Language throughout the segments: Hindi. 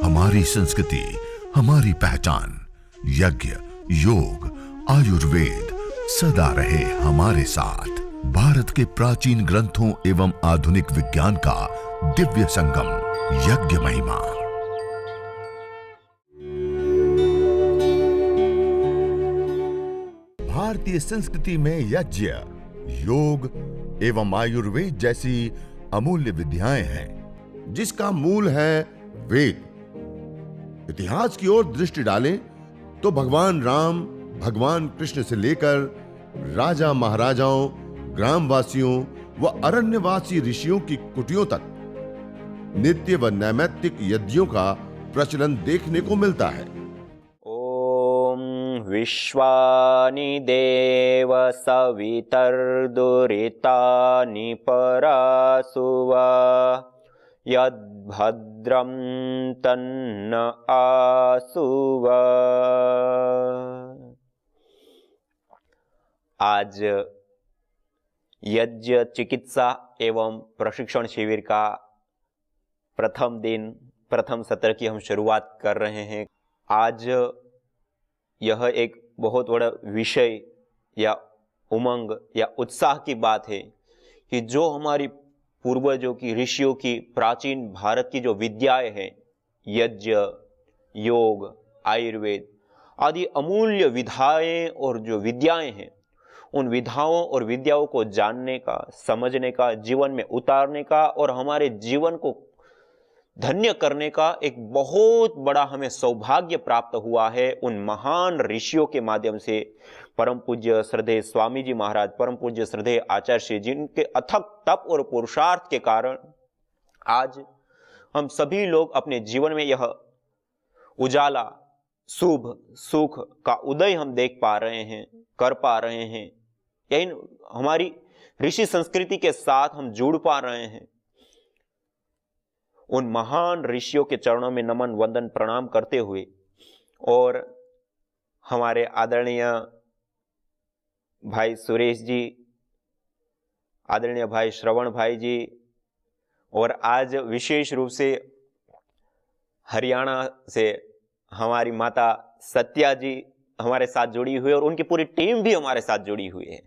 हमारी संस्कृति, हमारी पहचान। यज्ञ, योग, आयुर्वेद सदा रहे हमारे साथ। भारत के प्राचीन ग्रंथों एवं आधुनिक विज्ञान का दिव्य संगम, यज्ञ महिमा। भारतीय संस्कृति में यज्ञ, योग एवं आयुर्वेद जैसी अमूल्य विद्याएं हैं, जिसका मूल है वेद। इतिहास की ओर दृष्टि डालें तो भगवान राम, भगवान कृष्ण से लेकर राजा महाराजाओं, ग्रामवासियों व अरण्यवासी ऋषियों की कुटियों तक नित्य व नैमित्तिक यज्ञों का प्रचलन देखने को मिलता है। ओम विश्वानि देव सवितर्दुरितानि परासुवा यद्भद्रं तन्न आसुवा। आज यज्ञ चिकित्सा एवं प्रशिक्षण शिविर का प्रथम दिन, प्रथम सत्र की हम शुरुआत कर रहे हैं। आज यह एक बहुत बड़ा विषय या उमंग या उत्साह की बात है कि जो हमारी पूर्वजों की, ऋषियों की, प्राचीन भारत की जो विद्याएं हैं, यज्ञ, योग, आयुर्वेद आदि अमूल्य विधाएं और जो विद्याएं हैं, उन विधाओं और विद्याओं को जानने का, समझने का, जीवन में उतारने का और हमारे जीवन को धन्य करने का एक बहुत बड़ा हमें सौभाग्य प्राप्त हुआ है उन महान ऋषियों के माध्यम से। परम पूज्य श्रद्धेय स्वामी जी महाराज, परम पूज्य श्रद्धेय आचार्य श्री, जिनके अथक तप और पुरुषार्थ के कारण आज हम सभी लोग अपने जीवन में यह उजाला, शुभ, सुख का उदय हम देख पा रहे हैं, कर पा रहे हैं। यही हमारी ऋषि संस्कृति के साथ हम जुड़ पा रहे हैं। उन महान ऋषियों के चरणों में नमन, वंदन, प्रणाम करते हुए और हमारे आदरणीय भाई सुरेश जी, आदरणीय भाई श्रवण भाई जी, और आज विशेष रूप से हरियाणा से हमारी माता सत्या जी हमारे साथ जुड़ी हुई है और उनकी पूरी टीम भी हमारे साथ जुड़ी हुई है।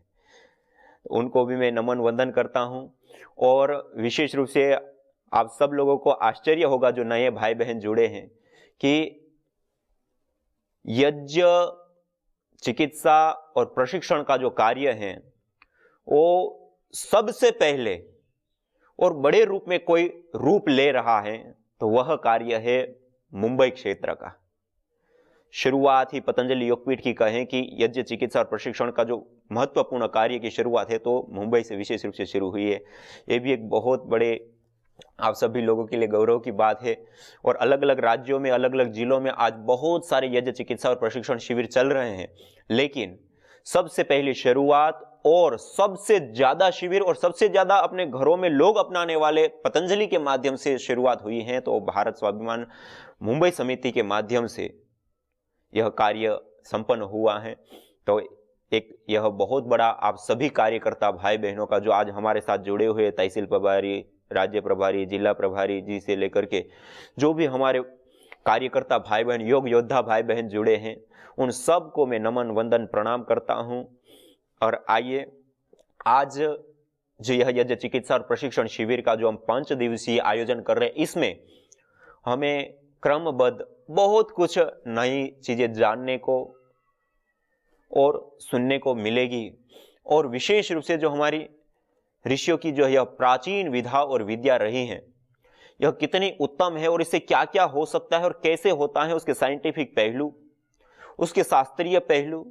उनको भी मैं नमन वंदन करता हूं। और विशेष रूप से आप सब लोगों को आश्चर्य होगा जो नए भाई बहन जुड़े हैं कि यज्ञ, चिकित्सा और प्रशिक्षण का जो कार्य है वो सबसे पहले और बड़े रूप में कोई रूप ले रहा है तो वह कार्य है मुंबई क्षेत्र का। शुरुआत ही पतंजलि योगपीठ की कहें कि यज्ञ, चिकित्सा और प्रशिक्षण का जो महत्वपूर्ण कार्य की शुरुआत है तो मुंबई से विशेष रूप से शुरू हुई है। ये भी एक बहुत बड़े आप सभी लोगों के लिए गौरव की बात है। और अलग अलग राज्यों में, अलग अलग जिलों में आज बहुत सारे यज्ञ, चिकित्सा और प्रशिक्षण शिविर चल रहे हैं, लेकिन सबसे पहली शुरुआत और सबसे ज्यादा शिविर और सबसे ज्यादा अपने घरों में लोग अपनाने वाले पतंजलि के माध्यम से शुरुआत हुई है। तो भारत स्वाभिमान मुंबई समिति के माध्यम से यह कार्य संपन्न हुआ है। तो एक यह बहुत बड़ा आप सभी कार्यकर्ता भाई बहनों का जो आज हमारे साथ जुड़े हुए, तहसील प्रभारी, राज्य प्रभारी, जिला प्रभारी जी से लेकर के जो भी हमारे कार्यकर्ता भाई बहन, योग योद्धा भाई बहन जुड़े हैं, उन सब को मैं नमन वंदन प्रणाम करता हूं। और आइए आज जो यह यज्ञ, चिकित्सा और प्रशिक्षण शिविर का जो हम 5 दिवसीय आयोजन कर रहे हैं, इसमें हमें क्रमबद्ध बहुत कुछ नई चीजें जानने को और सुनने को मिलेगी। और विशेष रूप से जो हमारी ऋषियों की जो यह प्राचीन विधा और विद्या रही है, यह कितनी उत्तम है और इससे क्या क्या हो सकता है और कैसे होता है, उसके साइंटिफिक पहलू, उसके शास्त्रीय पहलू,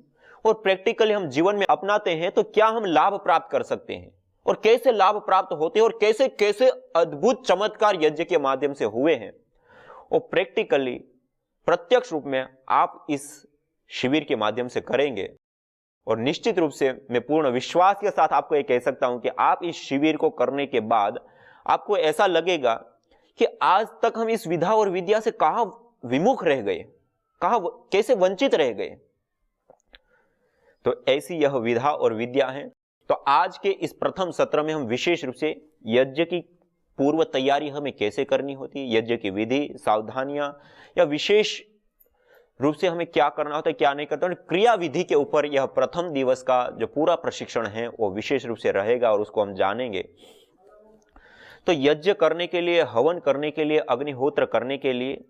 और प्रैक्टिकली हम जीवन में अपनाते हैं तो क्या हम लाभ प्राप्त कर सकते हैं और कैसे लाभ प्राप्त होते हैं और कैसे कैसे अद्भुत चमत्कार यज्ञ के माध्यम से हुए हैं, और प्रैक्टिकली प्रत्यक्ष रूप में आप इस शिविर के माध्यम से करेंगे। और निश्चित रूप से मैं पूर्ण विश्वास के साथ आपको ये कह सकता हूं कि आप इस शिविर को करने के बाद आपको ऐसा लगेगा कि आज तक हम इस विधा और विद्या से कहां विमुख रह गए, कहां कैसे वंचित रह गए। तो ऐसी यह विधा और विद्या है। तो आज के इस प्रथम सत्र में हम विशेष रूप से यज्ञ की पूर्व तैयारी हमें कैसे करनी होती है, यज्ञ की विधि, सावधानियां, या विशेष रूप से हमें क्या करना होता है, क्या नहीं करता, क्रिया विधि के ऊपर यह प्रथम दिवस का जो पूरा प्रशिक्षण है वो विशेष रूप से रहेगा और उसको हम जानेंगे। तो यज्ञ करने के लिए, हवन करने के लिए, अग्निहोत्र करने के लिए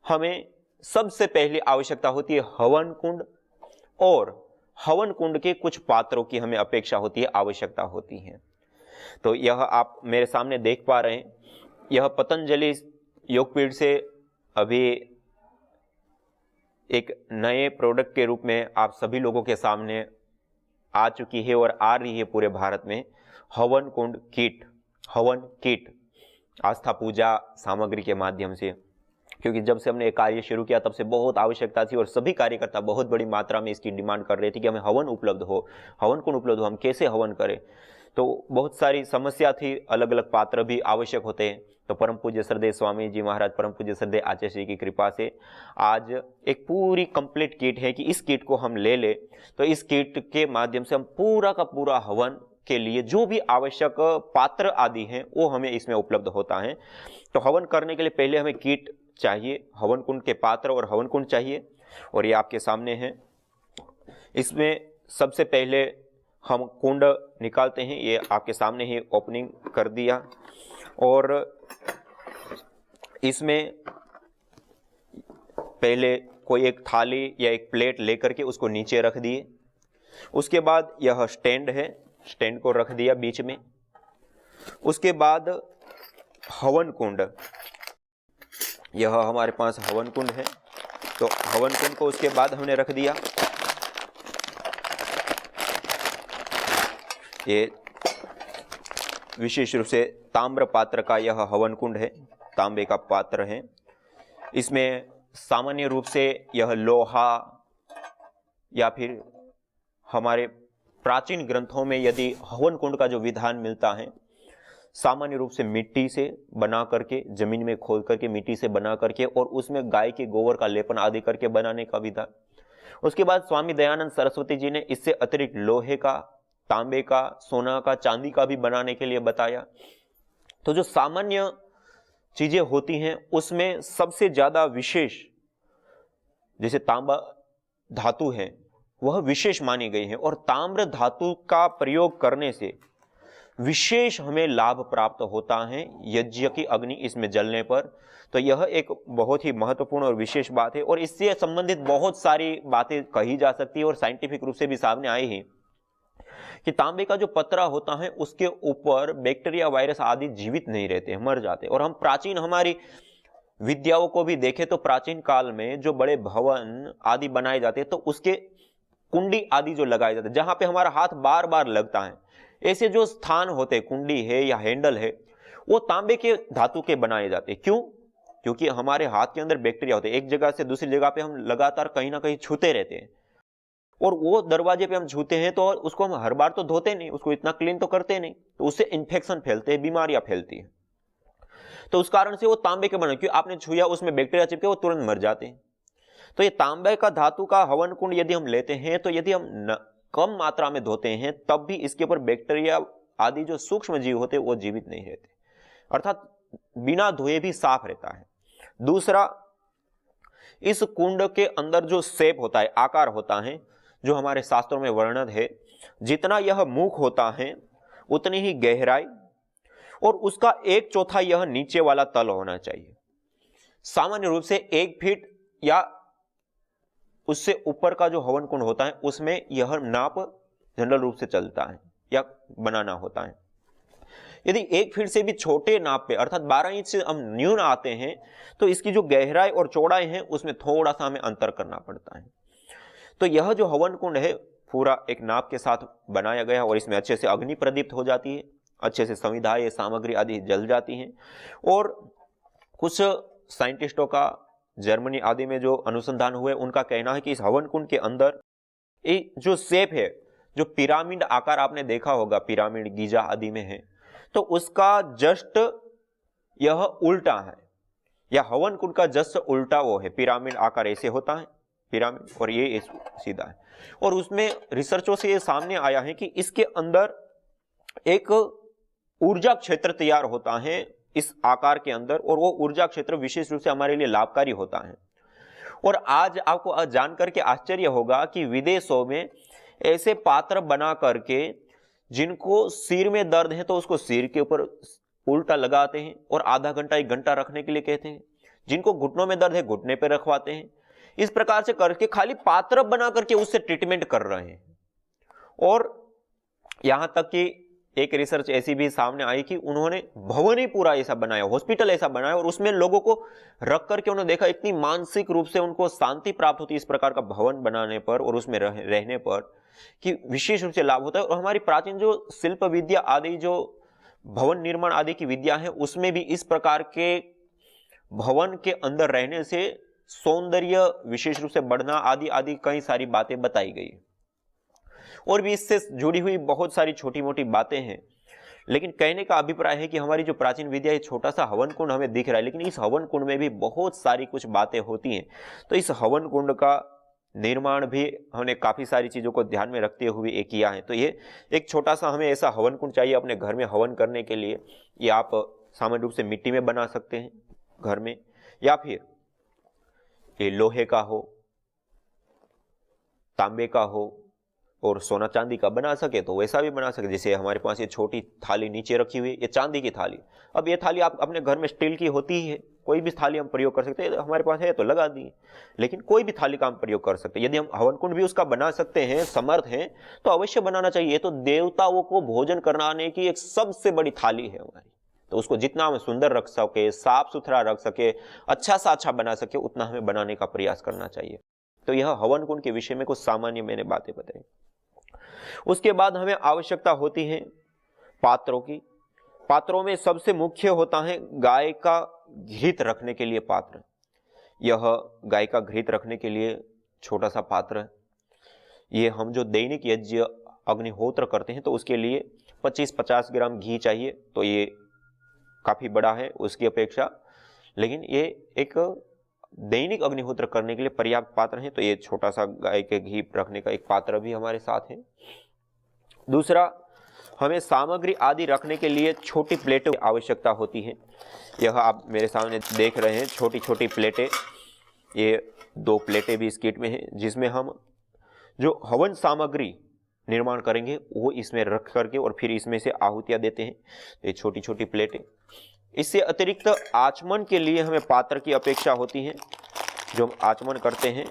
हमें सबसे पहले आवश्यकता होती है हवन कुंड, और हवन कुंड के कुछ पात्रों की हमें अपेक्षा होती है, आवश्यकता होती है। तो यह आप मेरे सामने देख पा रहे हैं, यह पतंजलि योगपीठ से अभी एक नए प्रोडक्ट के रूप में आप सभी लोगों के सामने आ चुकी है और आ रही है पूरे भारत में, हवन कुंड किट, हवन किट, आस्था पूजा सामग्री के माध्यम से। क्योंकि जब से हमने ये कार्य शुरू किया तब से बहुत आवश्यकता थी और सभी कार्यकर्ता बहुत बड़ी मात्रा में इसकी डिमांड कर रहे थे कि हमें हवन उपलब्ध हो, हवन कुंड उपलब्ध हो, हम कैसे हवन करें। तो बहुत सारी समस्या थी, अलग अलग पात्र भी आवश्यक होते हैं। तो परम पूज्य श्रद्धेय स्वामी जी महाराज, परम पूज्य श्रद्धेय आचार्य श्री की कृपा से आज एक पूरी कंप्लीट किट है कि इस किट को हम ले ले, तो इस किट के माध्यम से हम पूरा का पूरा हवन के लिए जो भी आवश्यक पात्र आदि हैं वो हमें इसमें उपलब्ध होता है। तो हवन करने के लिए पहले हमें किट चाहिए, हवन कुंड के पात्र और हवन कुंड चाहिए, और ये आपके सामने है। इसमें सबसे पहले हम कुंड निकालते हैं, ये आपके सामने ही ओपनिंग कर दिया, और इसमें पहले कोई एक थाली या एक प्लेट लेकर के उसको नीचे रख दिए। उसके बाद यह स्टैंड है, स्टैंड को रख दिया बीच में। उसके बाद हवन कुंड, यह हमारे पास हवन कुंड है, तो हवन कुंड को उसके बाद हमने रख दिया। ये विशेष रूप से ताम्र पात्र का यह हवन कुंड है, तांबे का पात्र है। इसमें सामान्य रूप से यह लोहा या फिर हमारे प्राचीन ग्रंथों में यदि हवन कुंड का जो विधान मिलता है, सामान्य रूप से मिट्टी से बना करके, जमीन में खोद करके मिट्टी से बना करके और उसमें गाय के गोबर का लेपन आदि करके बनाने का विधान। उसके बाद स्वामी दयानंद सरस्वती जी ने इससे अतिरिक्त लोहे का, तांबे का, सोना का, चांदी का भी बनाने के लिए बताया। तो जो सामान्य चीजें होती हैं उसमें सबसे ज्यादा विशेष, जैसे तांबा धातु है, वह विशेष मानी गई है, और ताम्र धातु का प्रयोग करने से विशेष हमें लाभ प्राप्त होता है यज्ञ की अग्नि इसमें जलने पर। तो यह एक बहुत ही महत्वपूर्ण और विशेष बात है, और इससे संबंधित बहुत सारी बातें कही जा सकती है और साइंटिफिक रूप से भी सामने आई है कि तांबे का जो पतरा होता है उसके ऊपर बैक्टीरिया, वायरस आदि जीवित नहीं रहते हैं, मर जाते हैं। और हम प्राचीन हमारी विद्याओं को भी देखें तो प्राचीन काल में जो बड़े भवन आदि बनाए जाते हैं तो उसके कुंडी आदि जो लगाए जाते हैं, जहां पे हमारा हाथ बार बार लगता है, ऐसे जो स्थान होते, कुंडी है या हैंडल है, वो तांबे के धातु के बनाए जाते हैं। क्यों? क्योंकि हमारे हाथ के अंदर बैक्टीरिया होते हैं, एक जगह से दूसरी जगह पे हम लगातार कहीं ना कहीं छूते रहते हैं, और वो दरवाजे पे हम छूते हैं तो उसको हम हर बार तो धोते नहीं, उसको इतना क्लीन तो करते नहीं, तो उससे इन्फेक्शन फैलते हैं, बीमारियां फैलती हैं। तो उस कारण से वो तांबे के बने, क्योंकि आपने छुआ उसमें बैक्टीरिया चिपके, वो तुरंत मर जाते हैं। तो ये तांबे का धातु का हवन कुंड यदि हम लेते हैं, तो यदि हम कम मात्रा में धोते हैं तब भी इसके ऊपर बैक्टीरिया आदि जो सूक्ष्म जीव होते हैं वो जीवित नहीं रहते, अर्थात बिना धोए भी साफ रहता है। दूसरा, इस कुंड के अंदर जो शेप होता है, आकार होता है, जो हमारे शास्त्रों में वर्णन है, जितना यह मुख होता है उतनी ही गहराई, और उसका 1/4 यह नीचे वाला तल होना चाहिए। सामान्य रूप से 1 फीट या उससे ऊपर का जो हवन कुंड होता है उसमें यह नाप जनरल रूप से चलता है या बनाना होता है। यदि 1 फीट से भी छोटे नाप पे, अर्थात 12 इंच से हम न्यून आते हैं, तो इसकी जो गहराई और चौड़ाई है उसमें थोड़ा सा हमें अंतर करना पड़ता है। तो यह जो हवन कुंड है पूरा एक नाप के साथ बनाया गया, और इसमें अच्छे से अग्नि प्रदीप्त हो जाती है, अच्छे से संविधाएं, सामग्री आदि जल जाती हैं। और कुछ साइंटिस्टों का जर्मनी आदि में जो अनुसंधान हुए उनका कहना है कि इस हवन कुंड के अंदर जो शेप है, जो पिरामिड आकार आपने देखा होगा, पिरामिड गीजा आदि में है, तो उसका जस्ट यह उल्टा है, या हवन कुंड का जस्ट उल्टा वो है। पिरामिड आकार ऐसे होता है पिरामिड, और ये सीधा है। और उसमें रिसर्चों से ये सामने आया है कि इसके अंदर एक ऊर्जा क्षेत्र तैयार होता है इस आकार के अंदर, और वो ऊर्जा क्षेत्र विशेष रूप से हमारे लिए लाभकारी होता है। और आज आपको जान करके आश्चर्य होगा कि विदेशों में ऐसे पात्र बना करके जिनको सिर में दर्द है तो उसको सिर के ऊपर उल्टा लगाते हैं और आधा घंटा 1 घंटा रखने के लिए कहते हैं। जिनको घुटनों में दर्द है घुटने पे रखवाते हैं। इस प्रकार से करके खाली पात्र बना करके उससे ट्रीटमेंट कर रहे हैं। और यहां तक कि एक रिसर्च ऐसी भी सामने आई कि उन्होंने भवन ही पूरा ऐसा बनाया, हॉस्पिटल ऐसा बनाया, और उसमें लोगों को रख करके उन्होंने देखा इतनी मानसिक रूप से उनको शांति प्राप्त होती है इस प्रकार का भवन बनाने पर और उसमें रहने पर, कि विशेष रूप से लाभ होता है। और हमारी प्राचीन जो शिल्प विद्या आदि, जो भवन निर्माण आदि की विद्या है, उसमें भी इस प्रकार के भवन के अंदर रहने से सौंदर्य विशेष रूप से बढ़ना आदि आदि कई सारी बातें बताई गई। और भी इससे जुड़ी हुई बहुत सारी छोटी मोटी बातें हैं, लेकिन कहने का अभिप्राय है कि हमारी जो प्राचीन विद्या है, छोटा सा हवन कुंड हमें दिख रहा है, लेकिन इस हवन कुंड में भी बहुत सारी कुछ बातें होती हैं। तो इस हवन कुंड का निर्माण भी हमने काफी सारी चीजों को ध्यान में रखते हुए किया है। तो ये एक छोटा सा हमें ऐसा हवन कुंड चाहिए अपने घर में हवन करने के लिए। ये आप सामान्य रूप से मिट्टी में बना सकते हैं घर में, या फिर ये लोहे का हो, तांबे का हो, और सोना चांदी का बना सके तो वैसा भी बना सके। जैसे हमारे पास ये छोटी थाली नीचे रखी हुई है, ये चांदी की थाली। अब ये थाली आप अपने घर में स्टील की होती ही है, कोई भी थाली हम प्रयोग कर सकते हैं, हमारे पास है तो लगा दी, लेकिन कोई भी थाली का हम प्रयोग कर सकते हैं। यदि हम हवन कुंड भी उसका बना सकते हैं, समर्थ हैं, तो अवश्य बनाना चाहिए। ये तो देवताओं को भोजन कराने की एक सबसे बड़ी थाली है हमारी, तो उसको जितना हम सुंदर रख सके, साफ सुथरा रख सके, अच्छा सा अच्छा बना सके, उतना हमें बनाने का प्रयास करना चाहिए। तो यह हवन कुंड के विषय में कुछ सामान्य मैंने बातें बताई। उसके बाद हमें आवश्यकता होती है पात्रों की। पात्रों में सबसे मुख्य होता है गाय का घृत रखने के लिए पात्र। यह गाय का घृत रखने के लिए छोटा सा पात्र है। ये हम जो दैनिक यज्ञ अग्निहोत्र करते हैं तो उसके लिए 25-50 ग्राम घी चाहिए, तो ये काफी बड़ा है उसकी अपेक्षा, लेकिन ये एक दैनिक अग्निहोत्र करने के लिए पर्याप्त पात्र है। तो ये छोटा सा गाय के घी रखने का एक पात्र भी हमारे साथ है। दूसरा, हमें सामग्री आदि रखने के लिए छोटी प्लेटों की आवश्यकता होती है। यह आप मेरे सामने देख रहे हैं छोटी छोटी प्लेटें। ये 2 प्लेटें भी इस किट में हैं, जिसमें हम जो हवन सामग्री निर्माण करेंगे वो इसमें रख करके और फिर इसमें से आहुतियां देते हैं। ये छोटी छोटी प्लेटें। इससे अतिरिक्त आचमन के लिए हमें पात्र की अपेक्षा होती है। जो हम आचमन करते हैं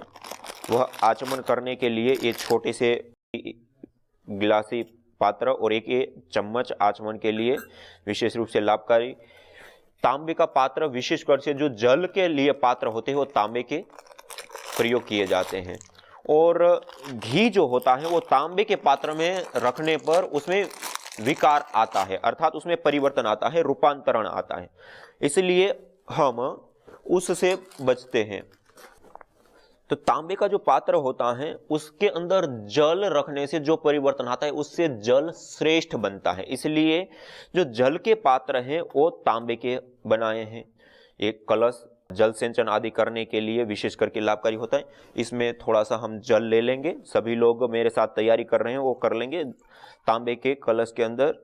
वह आचमन करने के लिए ये छोटे से गिलासी पात्र और एक ये चम्मच आचमन के लिए विशेष रूप से लाभकारी। तांबे का पात्र, विशेष कर से जो जल के लिए पात्र होते हैं वो तांबे के प्रयोग किए जाते हैं। और घी जो होता है वो तांबे के पात्र में रखने पर उसमें विकार आता है, अर्थात उसमें परिवर्तन आता है, रूपांतरण आता है, इसलिए हम उससे बचते हैं। तो तांबे का जो पात्र होता है उसके अंदर जल रखने से जो परिवर्तन आता है उससे जल श्रेष्ठ बनता है, इसलिए जो जल के पात्र हैं वो तांबे के बनाए हैं। एक कलश जल सिंचन आदि करने के लिए विशेष करके लाभकारी होता है। इसमें थोड़ा सा हम जल ले लेंगे, सभी लोग मेरे साथ तैयारी कर रहे हैं वो कर लेंगे। तांबे के कलश के अंदर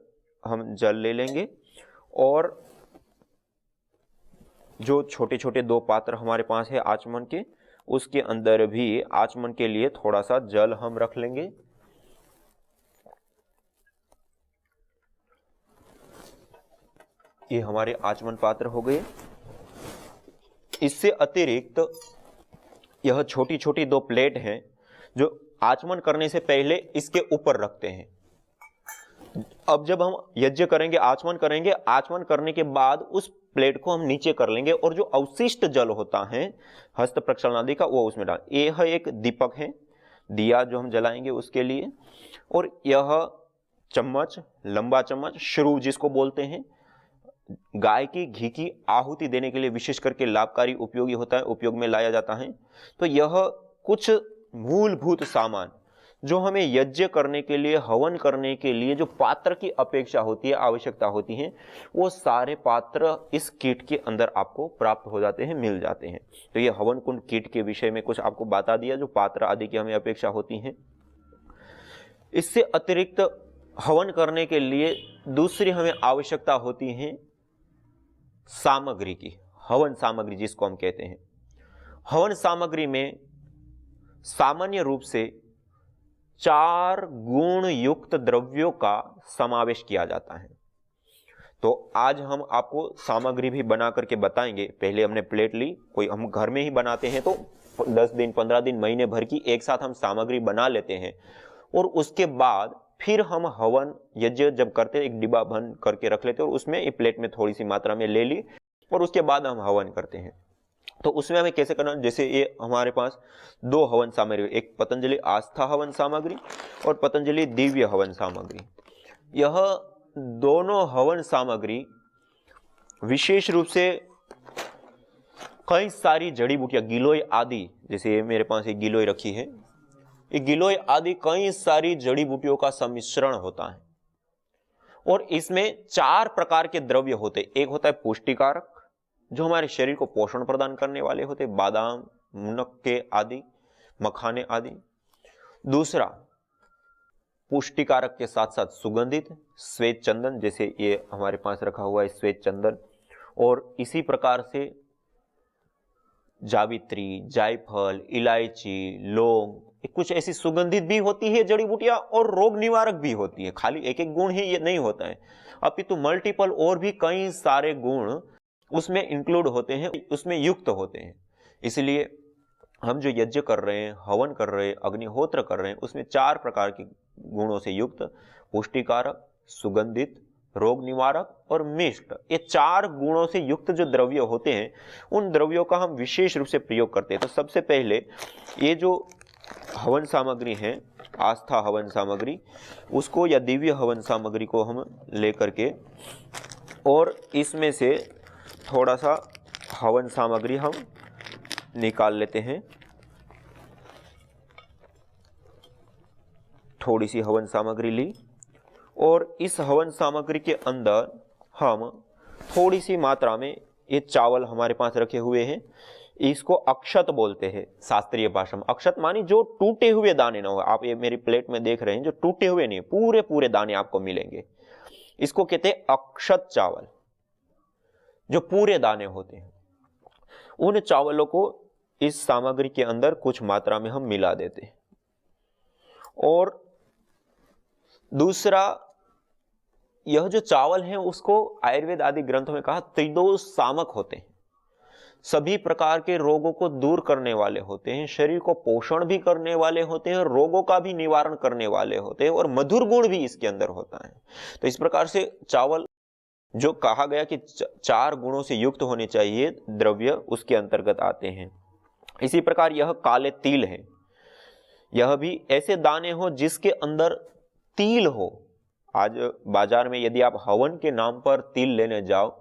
हम जल ले लेंगे और जो छोटे छोटे 2 पात्र हमारे पास है आचमन के, उसके अंदर भी आचमन के लिए थोड़ा सा जल हम रख लेंगे। ये हमारे आचमन पात्र हो गए। इससे अतिरिक्त यह छोटी छोटी 2 प्लेट हैं जो आचमन करने से पहले इसके ऊपर रखते हैं। अब जब हम यज्ञ करेंगे, आचमन करेंगे, आचमन करने के बाद उस प्लेट को हम नीचे कर लेंगे और जो अवशिष्ट जल होता है हस्त प्रक्षालन आदि का वो उसमें डाल। यह एक दीपक है, दिया जो हम जलाएंगे उसके लिए। और यह चम्मच, लंबा चम्मच, श्रुव जिसको बोलते हैं, गाय की घी की आहुति देने के लिए विशेष करके लाभकारी उपयोगी होता है, उपयोग में लाया जाता है। तो यह कुछ मूलभूत सामान जो हमें यज्ञ करने के लिए, हवन करने के लिए जो पात्र की अपेक्षा होती है, आवश्यकता होती है, वो सारे पात्र इस किट के अंदर आपको प्राप्त हो जाते हैं, मिल जाते हैं। तो ये हवन कुंड किट के विषय में कुछ आपको बता दिया जो पात्र आदि की हमें अपेक्षा होती है। इससे अतिरिक्त हवन करने के लिए दूसरी हमें आवश्यकता होती है सामग्री की, हवन सामग्री जिसको हम कहते हैं। हवन सामग्री में सामान्य रूप से 4 गुण युक्त द्रव्यों का समावेश किया जाता है। तो आज हम आपको सामग्री भी बना करके बताएंगे। पहले हमने प्लेट ली, कोई हम घर में ही बनाते हैं तो 10 दिन 15 दिन महीने भर की एक साथ हम सामग्री बना लेते हैं, और उसके बाद फिर हम हवन यज्ञ जब करते हैं एक डिब्बा बंद करके रख लेते हैं, और उसमें एक प्लेट में थोड़ी सी मात्रा में ले ली और उसके बाद हम हवन करते हैं। तो उसमें हमें कैसे करना, जैसे ये हमारे पास 2 हवन सामग्री, एक पतंजलि आस्था हवन सामग्री और पतंजलि दिव्य हवन सामग्री। यह दोनों हवन सामग्री विशेष रूप से कई सारी जड़ी बूटियां, गिलोय आदि, जैसे मेरे पास एक गिलोय रखी है, ये गिलोय आदि कई सारी जड़ी बूटियों का सम्मिश्रण होता है, और इसमें 4 प्रकार के द्रव्य होते हैं। एक होता है पुष्टिकारक, जो हमारे शरीर को पोषण प्रदान करने वाले होते, बादाम, मुनक्के आदि, मखाने आदि। दूसरा, पुष्टिकारक के साथ साथ सुगंधित श्वेत चंदन, जैसे ये हमारे पास रखा हुआ है श्वेत चंदन, और इसी प्रकार से जावित्री, जायफल, इलायची, लौंग, कुछ ऐसी सुगंधित भी होती है जड़ी बूटियां, और रोग निवारक भी होती है। खाली एक एक गुण ही ये नहीं होता है, अपितु मल्टीपल और भी कई सारे गुण उसमें इंक्लूड होते हैं, उसमें युक्त होते हैं। इसलिए हम जो यज्ञ कर रहे हैं, हवन कर रहे हैं, अग्निहोत्र कर रहे हैं, उसमें 4 प्रकार के गुणों से युक्त पुष्टिकारक, सुगंधित, रोग निवारक और मिष्ट, ये 4 गुणों से युक्त जो द्रव्य होते हैं, उन द्रव्यों का हम विशेष रूप से प्रयोग करते हैं। तो सबसे पहले ये जो हवन सामग्री है, आस्था हवन सामग्री, उसको या दिव्य हवन सामग्री को हम लेकर के, और इसमें से थोड़ा सा हवन सामग्री हम निकाल लेते हैं। थोड़ी सी हवन सामग्री ली, और इस हवन सामग्री के अंदर हम थोड़ी सी मात्रा में ये चावल हमारे पास रखे हुए हैं, इसको अक्षत बोलते हैं शास्त्रीय भाषा में। अक्षत मानी जो टूटे हुए दाने ना हो। आप ये मेरी प्लेट में देख रहे हैं, जो टूटे हुए नहीं, पूरे पूरे दाने आपको मिलेंगे, इसको कहते हैं अक्षत चावल, जो पूरे दाने होते हैं। उन चावलों को इस सामग्री के अंदर कुछ मात्रा में हम मिला देते हैं। और दूसरा, यह जो चावल है उसको आयुर्वेद आदि ग्रंथों में कहा त्रिदोष सामक होते हैं, सभी प्रकार के रोगों को दूर करने वाले होते हैं, शरीर को पोषण भी करने वाले होते हैं, रोगों का भी निवारण करने वाले होते हैं, और मधुर गुण भी इसके अंदर होता है। तो इस प्रकार से चावल जो कहा गया कि 4 गुणों से युक्त होने चाहिए द्रव्य, उसके अंतर्गत आते हैं। इसी प्रकार यह काले तिल है, यह भी ऐसे दाने हो जिसके अंदर तिल हो। आज बाजार में यदि आप हवन के नाम पर तिल लेने जाओ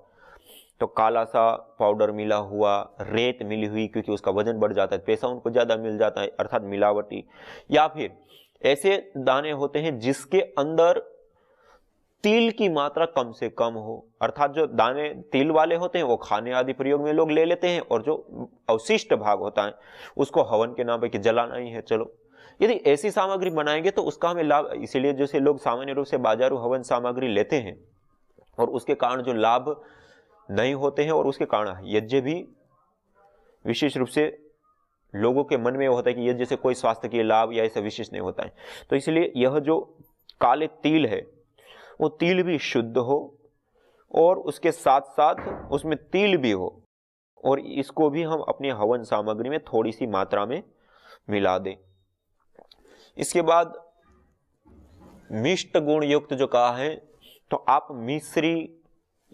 तो काला सा पाउडर मिला हुआ, रेत मिली हुई, क्योंकि उसका वजन बढ़ जाता है, पैसा उनको ज्यादा मिल जाता है, अर्थात मिलावटी। या फिर ऐसे दाने होते हैं जिसके अंदर तिल की मात्रा कम से कम हो, अर्थात जो दाने तिल वाले होते हैं वो खाने आदि प्रयोग में लोग ले लेते हैं, और जो अवशिष्ट भाग होता है उसको हवन के नाम पे कि जलाना ही है चलो। यदि ऐसी सामग्री बनाएंगे तो उसका हमें लाभ, इसीलिए जैसे लोग सामान्य रूप से बाजारू हवन सामग्री लेते हैं और उसके कारण जो लाभ नहीं होते हैं, और उसके कारण यज्ञ भी विशेष रूप से लोगों के मन में होता है कि यज्ञ से कोई स्वास्थ्य के लाभ या ऐसा विशेष नहीं होता है। तो इसलिए यह जो काले तिल है वो तिल भी शुद्ध हो, और उसके साथ साथ उसमें तिल भी हो, और इसको भी हम अपनी हवन सामग्री में थोड़ी सी मात्रा में मिला दें। इसके बाद मिष्ट गुण युक्त जो कहा है, तो आप मिश्री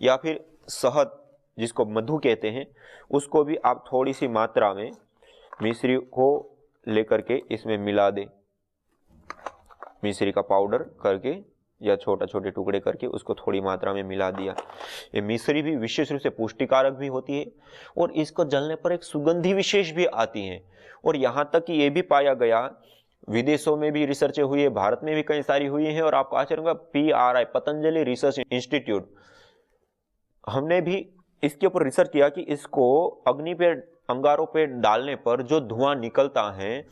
या फिर शहद जिसको मधु कहते हैं, उसको भी आप थोड़ी सी मात्रा में मिश्री को लेकर के इसमें मिला दें। मिश्री का पाउडर करके या छोटे छोटे टुकड़े करके उसको थोड़ी मात्रा में मिला दिया। ये मिश्री भी विशेष रूप से पुष्टिकारक भी होती है, और इसको जलने पर एक सुगंधी विशेष भी आती है। और यहाँ तक कि ये भी पाया गया, विदेशों में भी रिसर्च हुई है, भारत में भी कई सारी हुई है, और आपको आश्चर्य होगा, PRI पतंजलि रिसर्च इंस्टीट्यूट, हमने भी इसके ऊपर रिसर्च किया कि इसको अग्नि पे, अंगारों पे डालने पर जो धुआं निकलता है,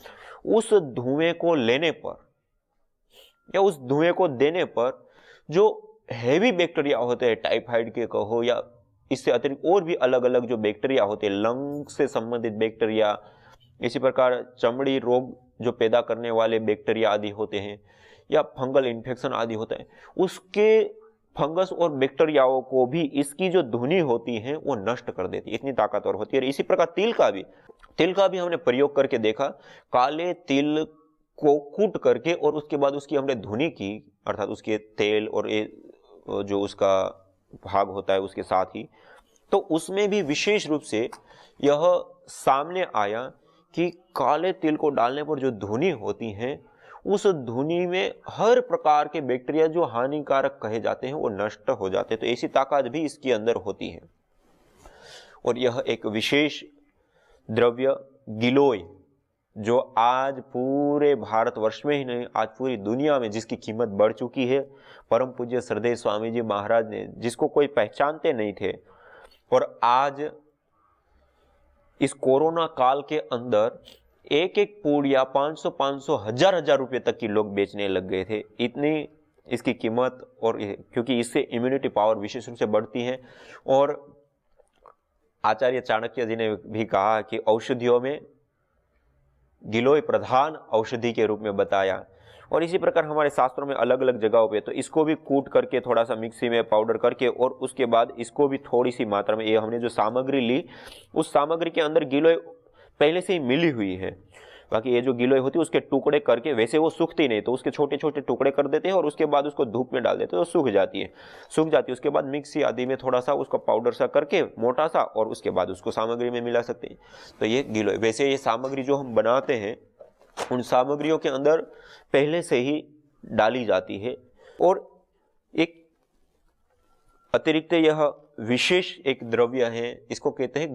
उस धुएं को लेने पर या उस धुएं को देने पर जो हैवी बैक्टीरिया होते हैं, टाइफाइड के कहो या इससे अतिरिक्त और भी अलग अलग जो बैक्टीरिया होते हैं, लंग से संबंधित बैक्टीरिया, इसी प्रकार चमड़ी रोग जो पैदा करने वाले बैक्टीरिया आदि होते हैं या फंगल इन्फेक्शन आदि होता है, उसके फंगस और बैक्टीरियाओं को भी इसकी जो धुनी होती है वो नष्ट कर देती है, इतनी ताकतवर होती है। इसी प्रकार तिल का भी हमने प्रयोग करके देखा। काले तिल को कूट करके और उसके बाद उसकी हमने धुनी की, अर्थात उसके तेल और जो उसका भाग होता है उसके साथ ही, तो उसमें भी विशेष रूप से यह सामने आया कि काले तिल को डालने पर जो धुनी होती है, उस धुनी में हर प्रकार के बैक्टीरिया जो हानिकारक कहे जाते हैं वो नष्ट हो जाते हैं। तो ऐसी ताकत भी इसके अंदर होती है। और यह एक विशेष द्रव्य गिलोय, जो आज पूरे भारतवर्ष में ही नहीं, आज पूरी दुनिया में जिसकी कीमत बढ़ चुकी है, परम पूज्य श्रद्धेय स्वामी जी महाराज ने, जिसको कोई पहचानते नहीं थे, और आज इस कोरोना काल के अंदर एक एक पूड़िया 500 हजार रुपए तक की लोग बेचने लग गए थे, इतनी इसकी कीमत। और क्योंकि इससे इम्यूनिटी पावर विशेष रूप से बढ़ती है। और आचार्य चाणक्य जी ने भी कहा कि औषधियों में गिलोय प्रधान औषधि के रूप में बताया। और इसी प्रकार हमारे शास्त्रों में अलग अलग जगहों पे तो इसको भी कूट करके थोड़ा सा मिक्सी में पाउडर करके और उसके बाद इसको भी थोड़ी सी मात्रा में, ये हमने जो सामग्री ली उस सामग्री के अंदर गिलोय पहले से ही मिली हुई है। बाकी ये जो गिलोय होती है उसके टुकड़े करके, वैसे वो सूखती नहीं तो उसके छोटे छोटे टुकड़े कर देते हैं और उसके बाद उसको धूप में डाल देते हैं तो सूख जाती है। उसके बाद मिक्सी आदि में थोड़ा सा उसको पाउडर सा करके मोटा सा, और उसके बाद उसको सामग्री में मिला सकते हैं। तो ये गिलोय, वैसे ये सामग्री जो हम बनाते हैं उन सामग्रियों के अंदर पहले से ही डाली जाती है। और एक अतिरिक्त यह विशेष एक द्रव्य है, इसको कहते हैं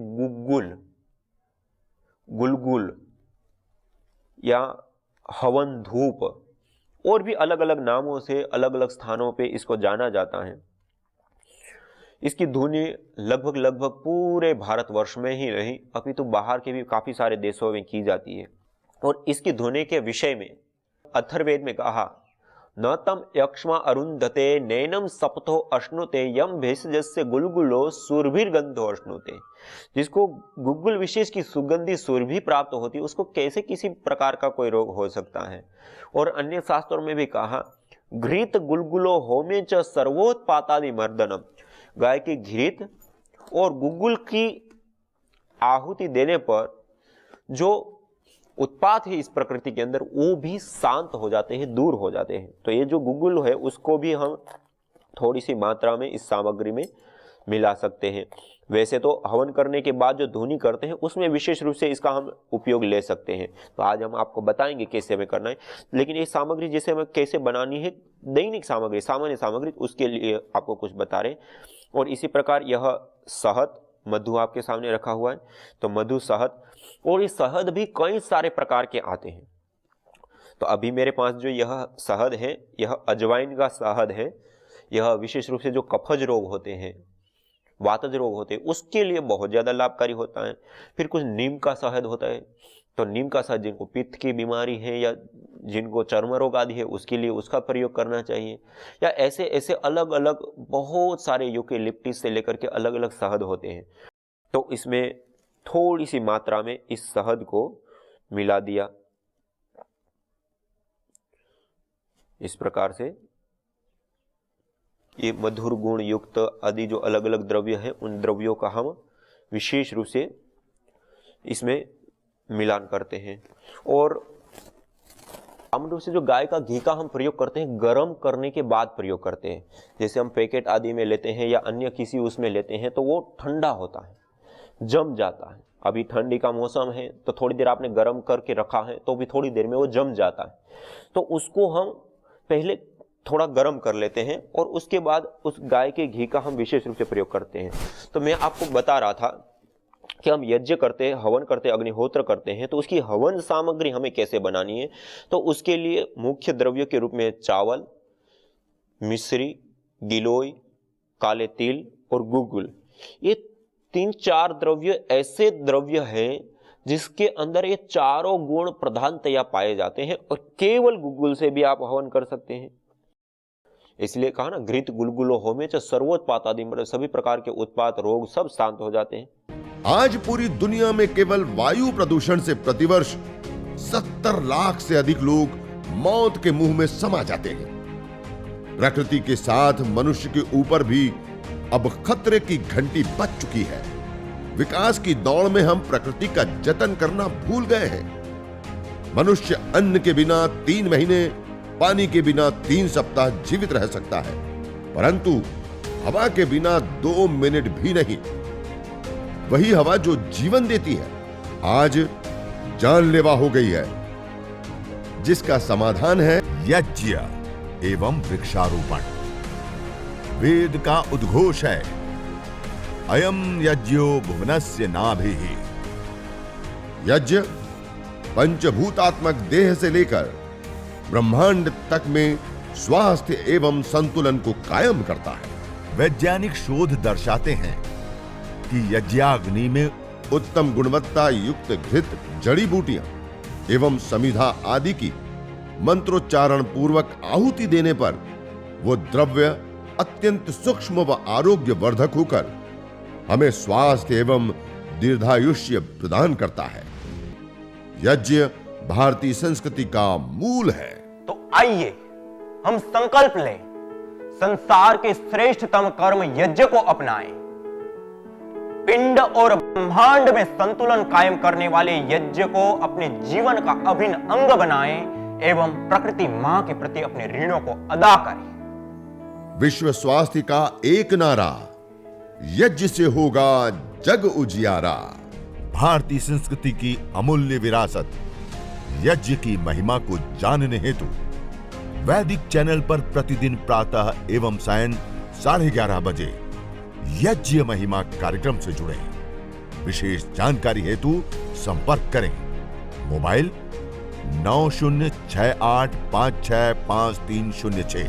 गुलगुल या हवन धूप, और भी अलग अलग नामों से अलग अलग स्थानों पे इसको जाना जाता है। इसकी धुनी लगभग पूरे भारतवर्ष में ही नहीं, अपितु बाहर के भी काफी सारे देशों में की जाती है। और इसकी धुनी के विषय में अथर्ववेद में कहा, न तम यक्ष्मा अरुंधते नैनम सप्तो अश्नुते यम भेषजस्य गुलगुलो सुरभिर्गंधो अश्नुते। जिसको गुलगुल विशेष की सुगंधी सुरभि प्राप्त होती है, उसको कैसे किसी प्रकार का कोई रोग हो सकता है। और अन्य शास्त्रों में भी कहा, घृत गुलगुलो होमे च सर्वोत्पातादि मर्दनम। गाय की घृत और गुलगुल की आहुति देने पर जो उत्पात है इस प्रकृति के अंदर वो भी शांत हो जाते हैं, दूर हो जाते हैं। तो ये जो गुलगुल है उसको भी हम थोड़ी सी मात्रा में इस सामग्री में मिला सकते हैं। वैसे तो हवन करने के बाद जो धुनी करते हैं उसमें विशेष रूप से इसका हम उपयोग ले सकते हैं। तो आज हम आपको बताएंगे कैसे हमें करना है, लेकिन ये सामग्री जैसे हमें कैसे बनानी है, दैनिक सामग्री, सामान्य सामग्री, उसके लिए आपको कुछ बता रहे। और इसी प्रकार यह शहद, मधु आपके सामने रखा हुआ है, तो मधु, शहद, और ये शहद भी कई सारे प्रकार के आते हैं। तो अभी मेरे पास जो यह शहद है, यह अजवाइन का शहद है। यह विशेष रूप से जो कफज रोग होते हैं, वातज रोग होते हैं, उसके लिए बहुत ज्यादा लाभकारी होता है। फिर कुछ नीम का शहद होता है, तो नीम का शहद जिनको पित्त की बीमारी है या जिनको चर्म रोग आदि है उसके लिए उसका प्रयोग करना चाहिए। या ऐसे ऐसे अलग अलग बहुत सारे यूकेलिप्टस से लेकर के अलग अलग शहद होते हैं। तो इसमें थोड़ी सी मात्रा में इस शहद को मिला दिया, इस प्रकार से ये मधुर गुण युक्त आदि जो अलग अलग द्रव्य है उन द्रव्यों का हम विशेष रूप से इसमें मिलान करते हैं। और सामान्य रूप से जो गाय का घी का हम प्रयोग करते हैं गर्म करने के बाद प्रयोग करते हैं। जैसे हम पैकेट आदि में लेते हैं या अन्य किसी उसमें लेते हैं तो वो ठंडा होता है, जम जाता है। अभी ठंडी का मौसम है तो थोड़ी देर आपने गर्म करके रखा है तो भी थोड़ी देर में वो जम जाता है। तो उसको हम पहले थोड़ा गर्म कर लेते हैं और उसके बाद उस गाय के घी का हम विशेष रूप से प्रयोग करते हैं। तो मैं आपको बता रहा था कि हम यज्ञ करते हैं, हवन करते हैं, अग्निहोत्र करते हैं, तो उसकी हवन सामग्री हमें कैसे बनानी है। तो उसके लिए मुख्य द्रव्य के रूप में चावल, मिश्री, गिलोय, काले तिल और गुलगुल, ये 3-4 द्रव्य ऐसे द्रव्य हैं जिसके अंदर ये चारों गुण प्रधानतया पाए जाते हैं। और केवल गुलगुल से भी आप हवन कर सकते हैं। इसलिए कहा ना, घृत गुलगुलो होमे च सर्वोत्पातादि, मतलब सभी प्रकार के उत्पात रोग सब शांत हो जाते हैं। आज पूरी दुनिया में केवल वायु प्रदूषण से प्रतिवर्ष 70 लाख से अधिक लोग मौत के मुंह में समा जाते हैं। प्रकृति के साथ मनुष्य के ऊपर भी अब खतरे की घंटी बज चुकी है। विकास की दौड़ में हम प्रकृति का जतन करना भूल गए हैं। मनुष्य अन्न के बिना 3 महीने, पानी के बिना 3 सप्ताह जीवित रह सकता है, परंतु हवा के बिना 2 मिनट भी नहीं। वही हवा जो जीवन देती है आज जानलेवा हो गई है, जिसका समाधान है यज्ञ एवं वृक्षारोपण। वेद का उद्घोष है, अयम यज्ञो भुवनस्य नाभिः। यज्ञ पंचभूतात्मक देह से लेकर ब्रह्मांड तक में स्वास्थ्य एवं संतुलन को कायम करता है। वैज्ञानिक शोध दर्शाते हैं कि यज्ञाग्नि में उत्तम गुणवत्ता युक्त घृत, जड़ी बूटियां एवं समिधा आदि की मंत्रोच्चारण पूर्वक आहुति देने पर वो द्रव्य अत्यंत सूक्ष्म व आरोग्य वर्धक होकर हमें स्वास्थ्य एवं दीर्घायुष्य प्रदान करता है। यज्ञ भारतीय संस्कृति का मूल है। तो आइए हम संकल्प लें, संसार के श्रेष्ठतम कर्म यज्ञ को अपनाएं। पिंड और ब्रह्मांड में संतुलन कायम करने वाले यज्ञ को अपने जीवन का अभिन्न अंग बनाएं एवं प्रकृति मां के प्रति अपने ऋणों को अदा करें। विश्व स्वास्थ्य का एक नारा, यज्ञ से होगा जग उजियारा। भारतीय संस्कृति की अमूल्य विरासत यज्ञ की महिमा को जानने हेतु वैदिक चैनल पर प्रतिदिन प्रातः एवं सायं 11:30 बजे यज्ञ महिमा कार्यक्रम से जुड़े। विशेष जानकारी हेतु संपर्क करें। मोबाइल 9068565306।